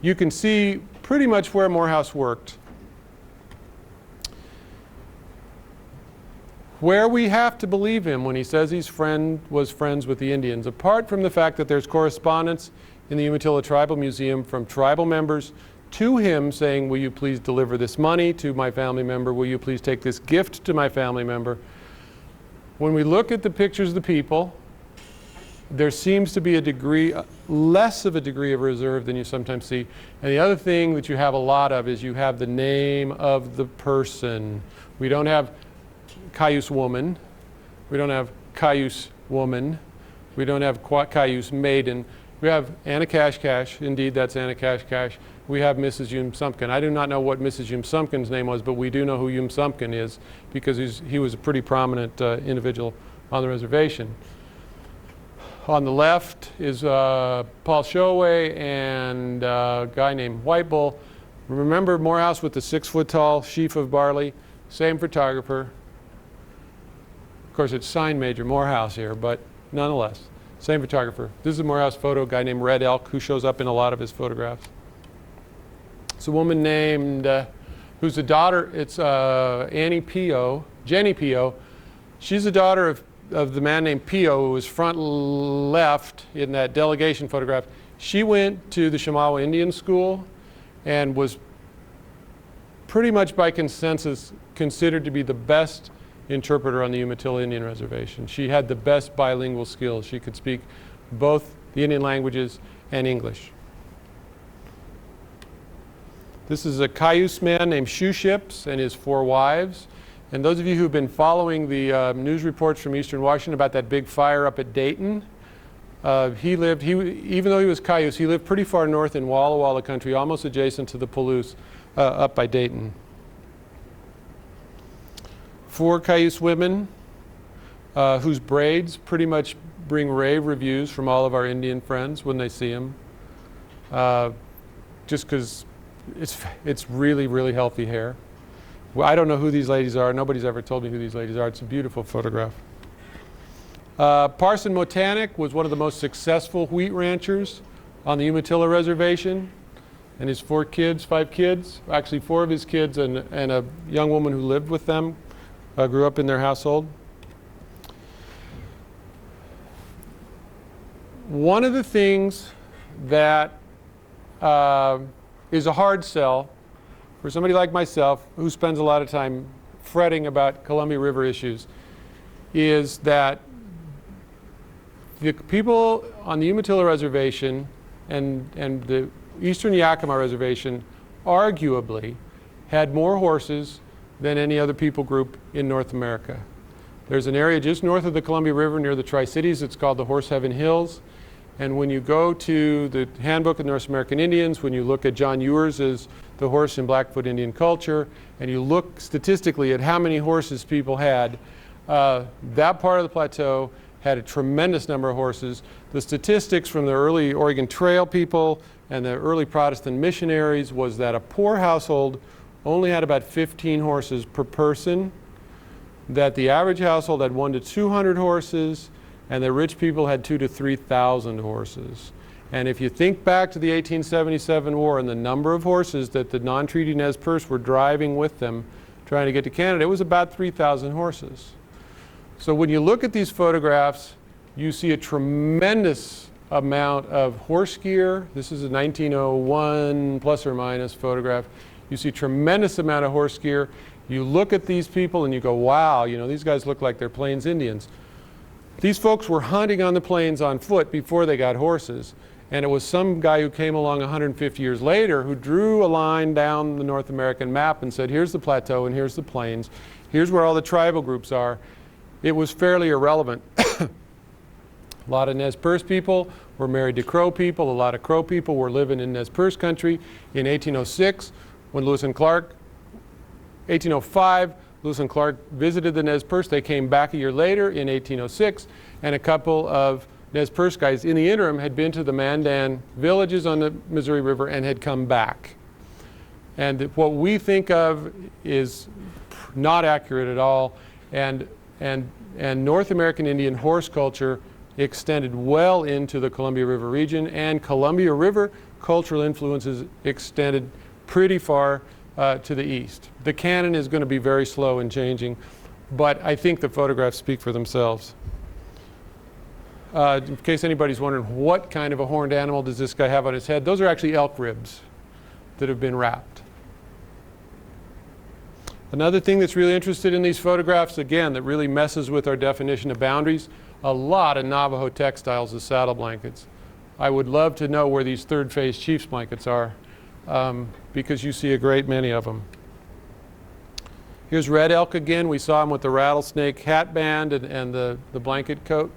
you can see pretty much where Morehouse worked. Where we have to believe him when he says he was friends with the Indians, apart from the fact that there's correspondence in the Umatilla Tribal Museum from tribal members to him saying, will you please deliver this money to my family member? Will you please take this gift to my family member? When we look at the pictures of the people, there seems to be a degree, less of a degree of reserve than you sometimes see. And the other thing that you have a lot of is you have the name of the person. We don't have Cayuse woman. We don't have Cayuse woman. We don't have Cayuse maiden. We have Anna Cash. Indeed, that's Anna Cash. We have Mrs. Yum Sumpkin. I do not know what Mrs. Yum Sumpkin's name was, but we do know who Yum Sumpkin is because he was a pretty prominent individual on the reservation. On the left is Paul Showay and a guy named White Bull. Remember Morehouse with the 6-foot-tall sheaf of barley? Same photographer. Of course, it's signed Major Morehouse here, but nonetheless, same photographer. This is a Morehouse photo, a guy named Red Elk, who shows up in a lot of his photographs. It's a woman named, who's the daughter, it's Jenny Pio. She's the daughter of the man named Pio, who was front left in that delegation photograph. She went to the Chemawa Indian School and was pretty much by consensus considered to be the best interpreter on the Umatilla Indian Reservation. She had the best bilingual skills. She could speak both the Indian languages and English. This is a Cayuse man named Shoe Ships and his 4 wives. And those of you who've been following the news reports from Eastern Washington about that big fire up at Dayton, even though he was Cayuse, he lived pretty far north in Walla Walla country, almost adjacent to the Palouse, up by Dayton. 4 Cayuse women whose braids pretty much bring rave reviews from all of our Indian friends when they see them. Just because it's really, really healthy hair. Well, I don't know who these ladies are. Nobody's ever told me who these ladies are. It's a beautiful photograph. Parson Motanic was one of the most successful wheat ranchers on the Umatilla Reservation. And his 5 kids, actually 4 of his kids and a young woman who lived with them, grew up in their household. One of the things that is a hard sell for somebody like myself who spends a lot of time fretting about Columbia River issues is that the people on the Umatilla Reservation and the Eastern Yakima Reservation arguably had more horses than any other people group in North America. There's an area just north of the Columbia River near the Tri-Cities. It's called the Horse Heaven Hills. And when you go to the Handbook of North American Indians, when you look at John Ewers's The Horse in Blackfoot Indian Culture, and you look statistically at how many horses people had, that part of the plateau had a tremendous number of horses. The statistics from the early Oregon Trail people and the early Protestant missionaries was that a poor household only had about 15 horses per person, that the average household had 1 to 200 horses, and the rich people had 2,000 to 3,000 horses. And if you think back to the 1877 war and the number of horses that the non-treaty Nez Perce were driving with them trying to get to Canada, it was about 3,000 horses. So when you look at these photographs, you see a tremendous amount of horse gear. This is a 1901 plus or minus photograph. You see a tremendous amount of horse gear. You look at these people and you go, wow, you know, these guys look like they're Plains Indians. These folks were hunting on the plains on foot before they got horses. And it was some guy who came along 150 years later who drew a line down the North American map and said, here's the plateau and here's the plains. Here's where all the tribal groups are. It was fairly irrelevant. A lot of Nez Perce people were married to Crow people. A lot of Crow people were living in Nez Perce country. In 1806, when Lewis and Clark, 1805, Lewis and Clark visited the Nez Perce. They came back a year later in 1806, and a couple of Nez Perce guys in the interim had been to the Mandan villages on the Missouri River and had come back. And what we think of is not accurate at all. And North American Indian horse culture extended well into the Columbia River region, and Columbia River cultural influences extended pretty far to the east. The canon is going to be very slow in changing, but I think the photographs speak for themselves. In case anybody's wondering what kind of a horned animal does this guy have on his head, those are actually elk ribs that have been wrapped. Another thing that's really interested in these photographs, again, that really messes with our definition of boundaries, a lot of Navajo textiles as saddle blankets. I would love to know where these third phase chief's blankets are, because you see a great many of them. Here's red elk again. We saw him with the rattlesnake hat band and the blanket coat.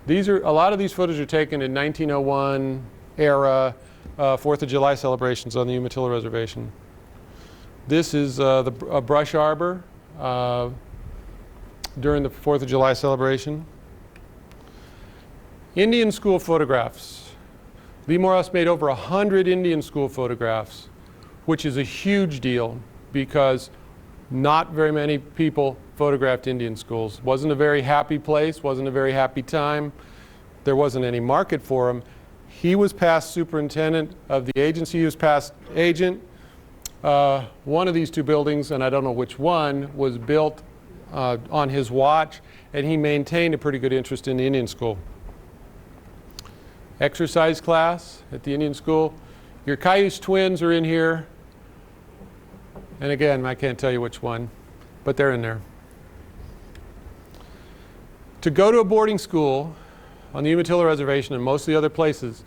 These are, a lot of these photos are taken in 1901 era 4th of July celebrations on the Umatilla Reservation. This is a brush arbor during the 4th of July celebration. Indian school photographs. Lee Morehouse made over 100 Indian school photographs, which is a huge deal because not very many people photographed Indian schools. Wasn't a very happy place, wasn't a very happy time. There wasn't any market for them. He was past superintendent of the agency, he was past agent. One of these two buildings, and I don't know which one, was built on his watch, and he maintained a pretty good interest in the Indian school. Exercise class at the Indian school. Your Cayuse twins are in here. And again, I can't tell you which one, but they're in there. To go to a boarding school on the Umatilla Reservation and most of the other places,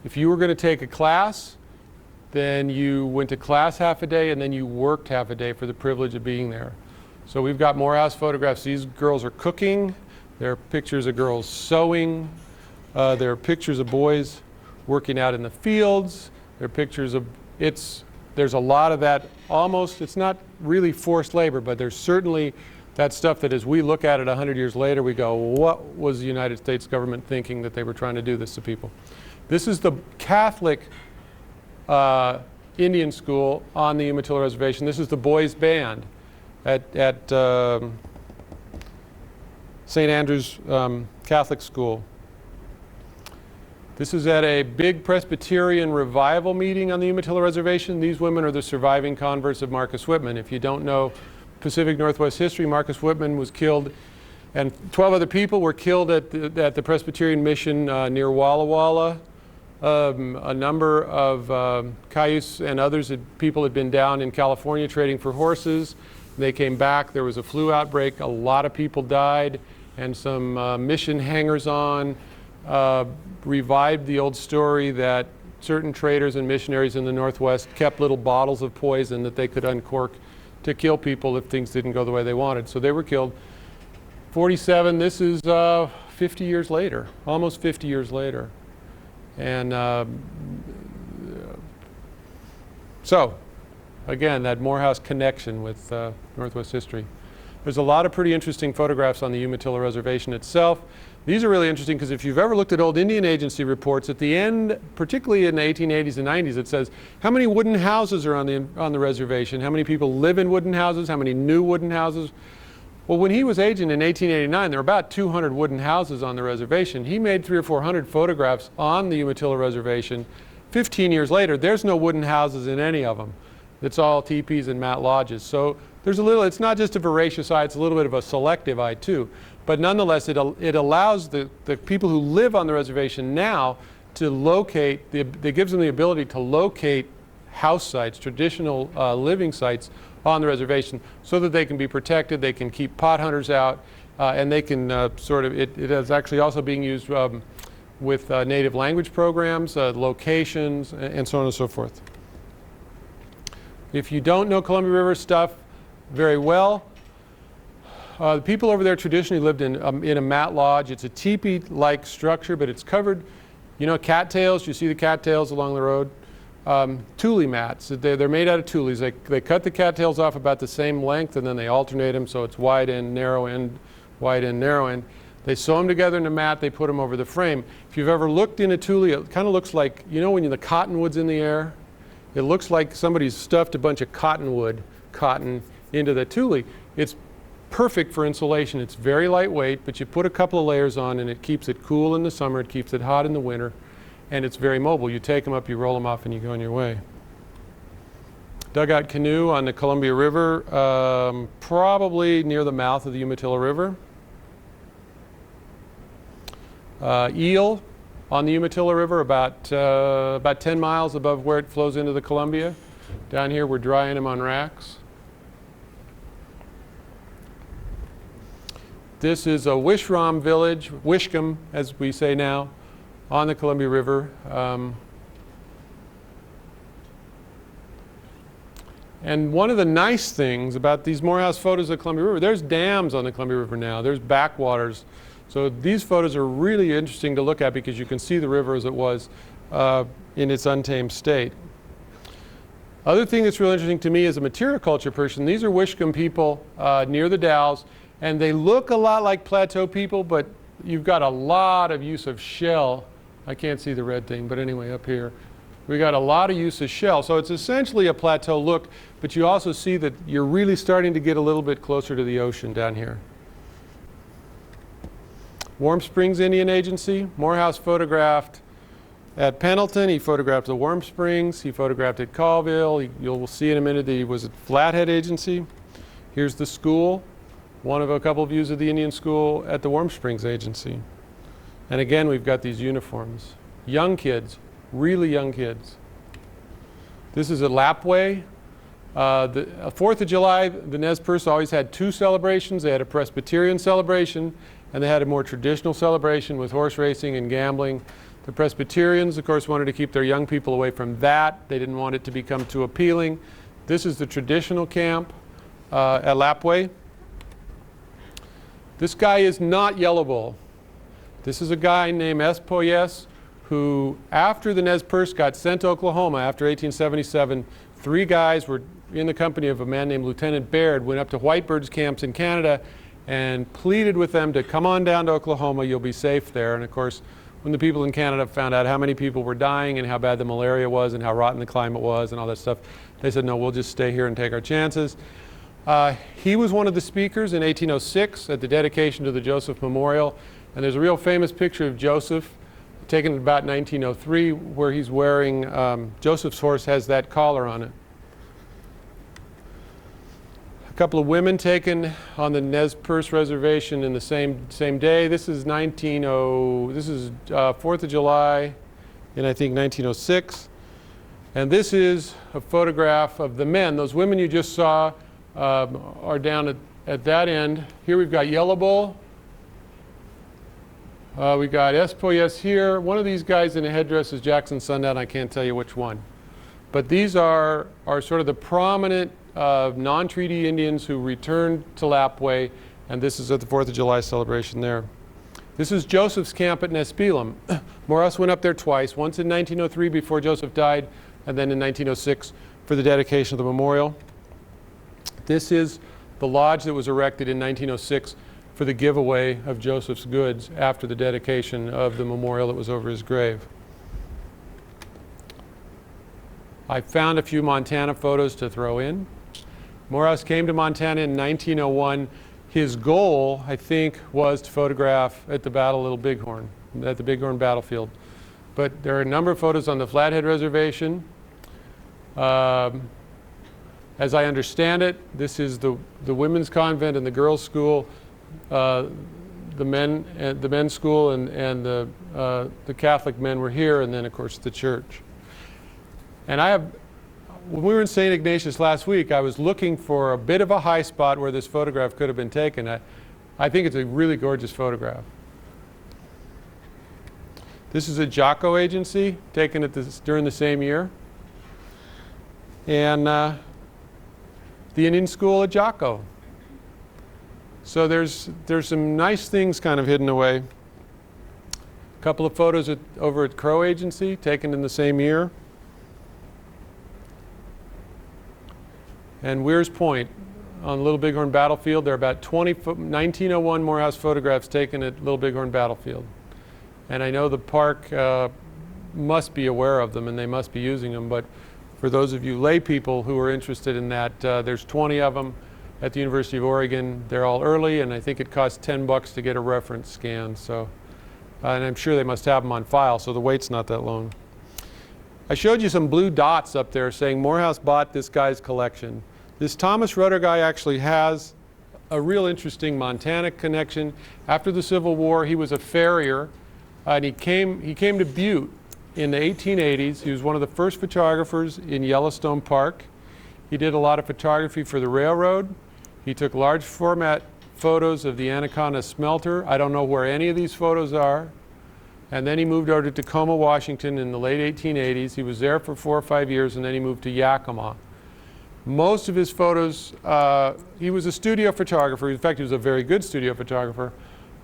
if you were going to take a class, then you went to class half a day and then you worked half a day for the privilege of being there. So we've got Morehouse photographs. These girls are cooking. There are pictures of girls sewing. There are pictures of boys working out in the fields. There are pictures of, there's a lot of that almost, it's not really forced labor, but there's certainly that stuff that as we look at it 100 years later, we go, what was the United States government thinking that they were trying to do this to people? This is the Catholic Indian school on the Umatilla Reservation. This is the boys' band at St. Andrew's Catholic School. This is at a big Presbyterian revival meeting on the Umatilla Reservation. These women are the surviving converts of Marcus Whitman. If you don't know Pacific Northwest history, Marcus Whitman was killed, and 12 other people were killed at the Presbyterian mission near Walla Walla. A number of Cayuse and others, people had been down in California trading for horses. They came back. There was a flu outbreak. A lot of people died, and some mission hangers-on revived the old story that certain traders and missionaries in the Northwest kept little bottles of poison that they could uncork to kill people if things didn't go the way they wanted. So they were killed. 47, this is 50 years later, almost 50 years later. And so, again, that Morehouse connection with Northwest history. There's a lot of pretty interesting photographs on the Umatilla Reservation itself. These are really interesting because if you've ever looked at old Indian Agency reports, at the end, particularly in the 1880s and 90s, it says how many wooden houses are on the reservation, how many people live in wooden houses, how many new wooden houses. Well, when he was agent in 1889, there were about 200 wooden houses on the reservation. He made 300 or 400 photographs on the Umatilla Reservation. 15 years later, there's no wooden houses in any of them. It's all teepees and mat lodges. So there's a little, it's not just a voracious eye, it's a little bit of a selective eye too. But nonetheless, it allows the people who live on the reservation now to locate, it gives them the ability to locate house sites, traditional living sites on the reservation so that they can be protected, they can keep pot hunters out, and they can it is actually also being used with native language programs, locations, and so on and so forth. If you don't know Columbia River stuff very well, the people over there traditionally lived in a mat lodge. It's a teepee-like structure, but it's covered, you know, cattails. You see the cattails along the road? Tule mats. They're made out of tules. They cut the cattails off about the same length, and then they alternate them so it's wide end, narrow end, wide end, narrow end. They sew them together in a mat. They put them over the frame. If you've ever looked in a tule, it kind of looks like, you know, when the cottonwood's in the air? It looks like somebody's stuffed a bunch of cotton into the tule. It's perfect for insulation. It's very lightweight, but you put a couple of layers on and it keeps it cool in the summer, it keeps it hot in the winter, and it's very mobile. You take them up, you roll them off, and you go on your way. Dugout canoe on the Columbia River, probably near the mouth of the Umatilla River. Eel on the Umatilla River, about 10 miles above where it flows into the Columbia. Down here we're drying them on racks. This is a Wishram village, Wishcombe as we say now, on the Columbia River. And one of the nice things about these Morehouse photos of the Columbia River, there's dams on the Columbia River now, there's backwaters. So these photos are really interesting to look at because you can see the river as it was in its untamed state. Other thing that's really interesting to me as a material culture person, these are Wishcombe people near the Dalles, and they look a lot like plateau people, but you've got a lot of use of shell. I can't see the red thing, but anyway, up here. We got a lot of use of shell. So it's essentially a plateau look, but you also see that you're really starting to get a little bit closer to the ocean down here. Warm Springs Indian Agency, Morehouse photographed at Pendleton. He photographed the Warm Springs. He photographed at Colville. You'll see in a minute that he was at Flathead Agency. Here's the school, one of a couple of views of the Indian school at the Warm Springs Agency. And again, we've got these uniforms. Young kids, really young kids. This is at Lapway. The 4th of July, the Nez Perce always had two celebrations. They had a Presbyterian celebration, and they had a more traditional celebration with horse racing and gambling. The Presbyterians, of course, wanted to keep their young people away from that. They didn't want it to become too appealing. This is the traditional camp at Lapway. This guy is not Yellow Bull. This is a guy named Espoyes who, after the Nez Perce got sent to Oklahoma after 1877, 3 guys were in the company of a man named Lieutenant Baird, went up to Whitebirds camps in Canada and pleaded with them to come on down to Oklahoma, you'll be safe there. And of course, when the people in Canada found out how many people were dying and how bad the malaria was and how rotten the climate was and all that stuff, they said, no, we'll just stay here and take our chances. He was one of the speakers in 1806 at the dedication to the Joseph Memorial. And there's a real famous picture of Joseph taken in about 1903 where he's wearing, Joseph's horse has that collar on it. A couple of women taken on the Nez Perce Reservation in the same day. This is 4th of July in I think 1906. And this is a photograph of the men. Those women you just saw are down at that end. Here we've got Yellow Bull. We got Espoyes here. One of these guys in a headdress is Jackson Sundown. I can't tell you which one. But these are sort of the prominent non-treaty Indians who returned to Lapway, and this is at the 4th of July celebration there. This is Joseph's camp at Nespelem. Morehouse went up there twice, once in 1903 before Joseph died, and then in 1906 for the dedication of the memorial. This is the lodge that was erected in 1906 for the giveaway of Joseph's goods after the dedication of the memorial that was over his grave. I found a few Montana photos to throw in. Morehouse came to Montana in 1901. His goal, I think, was to photograph at the Battle of Little Bighorn, at the Bighorn battlefield. But there are a number of photos on the Flathead Reservation. As I understand it, this is the women's convent and the girls' school, the men's school, and the Catholic men were here, and then of course the church. And when we were in St. Ignatius last week, I was looking for a bit of a high spot where this photograph could have been taken. I think it's a really gorgeous photograph. This is a Jocko agency taken during the same year. And the Indian School at Jocko. So there's some nice things kind of hidden away. A couple of photos over at Crow Agency taken in the same year. And Weir's Point on Little Bighorn Battlefield. There are about 1901 Morehouse photographs taken at Little Bighorn Battlefield. And I know the park must be aware of them and they must be using them, but for those of you lay people who are interested in that, there's 20 of them at the University of Oregon. They're all early, and I think it costs $10 to get a reference scan. So, and I'm sure they must have them on file, so the wait's not that long. I showed you some blue dots up there saying Morehouse bought this guy's collection. This Thomas Rudder guy actually has a real interesting Montana connection. After the Civil War, he was a farrier, and he came to Butte in the 1880s. He was one of the first photographers in Yellowstone Park. He did a lot of photography for the railroad. He took large format photos of the Anaconda smelter. I don't know where any of these photos are. And then he moved over to Tacoma, Washington in the late 1880s. He was there for 4 or 5 years, and then he moved to Yakima. Most of his photos, he was a studio photographer. In fact, he was a very good studio photographer.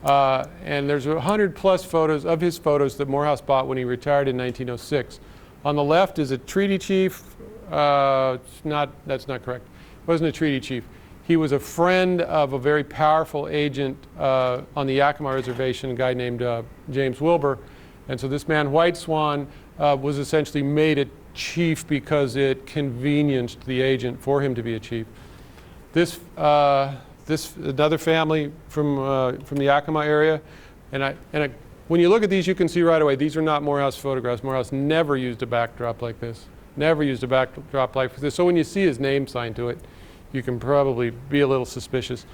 And there's 100+ photos of his photos that Morehouse bought when he retired in 1906. On the left is a treaty chief. That's not correct. It wasn't a treaty chief. He was a friend of a very powerful agent on the Yakima Reservation, a guy named James Wilbur. And so this man, White Swan, was essentially made a chief because it convenienced the agent for him to be a chief. This another family from the Yakima area, when you look at these, you can see right away these are not Morehouse photographs. Morehouse never used a backdrop like this. Never used a backdrop like this. So when you see his name signed to it, you can probably be a little suspicious.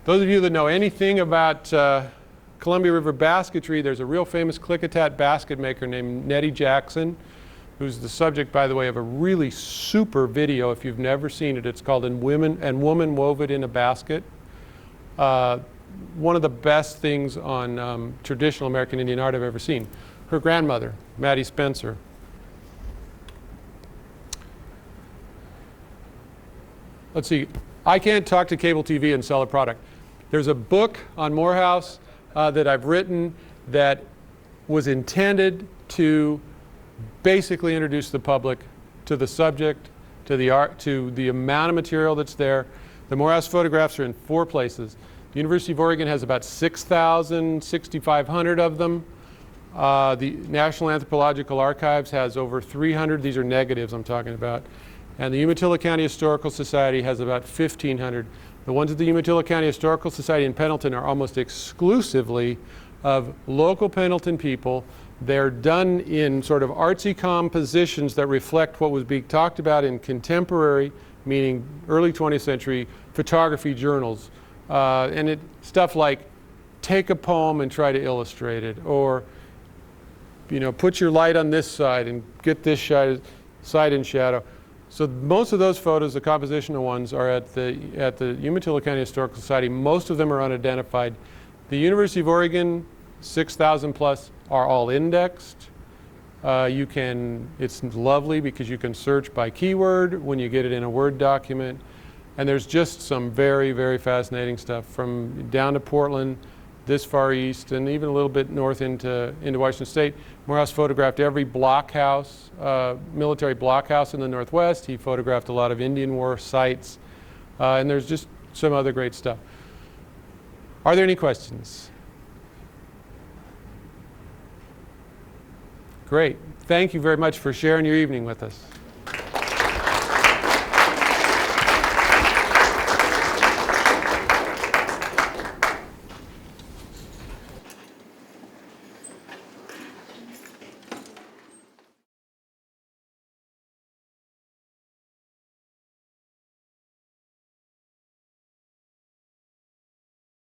Those of you that know anything about Columbia River basketry, there's a real famous Klickitat basket maker named Nettie Jackson, who's the subject, by the way, of a really super video. If you've never seen it, it's called "And Woman Wove It in a Basket." One of the best things on traditional American Indian art I've ever seen. Her grandmother, Mattie Spencer. Let's see, I can't talk to cable TV and sell a product. There's a book on Morehouse that I've written that was intended to basically introduce the public to the subject, to the art, to the amount of material that's there. The Morehouse photographs are in 4 places. The University of Oregon has about 6,000, 6,500 of them. The National Anthropological Archives has over 300. These are negatives I'm talking about. And the Umatilla County Historical Society has about 1,500. The ones at the Umatilla County Historical Society in Pendleton are almost exclusively of local Pendleton people. They're done in sort of artsy compositions that reflect what was being talked about in contemporary, meaning early 20th century, photography journals. And stuff like take a poem and try to illustrate it, or put your light on this side and get this side in shadow. So most of those photos, the compositional ones, are at the Umatilla County Historical Society. Most of them are unidentified. The University of Oregon, 6,000 plus, are all indexed. It's lovely because you can search by keyword when you get it in a Word document. And there's just some very, very fascinating stuff from down to Portland, this far east, and even a little bit north into Washington State. Morehouse photographed every blockhouse, military blockhouse in the Northwest. He photographed a lot of Indian War sites. And there's just some other great stuff. Are there any questions? Great. Thank you very much for sharing your evening with us.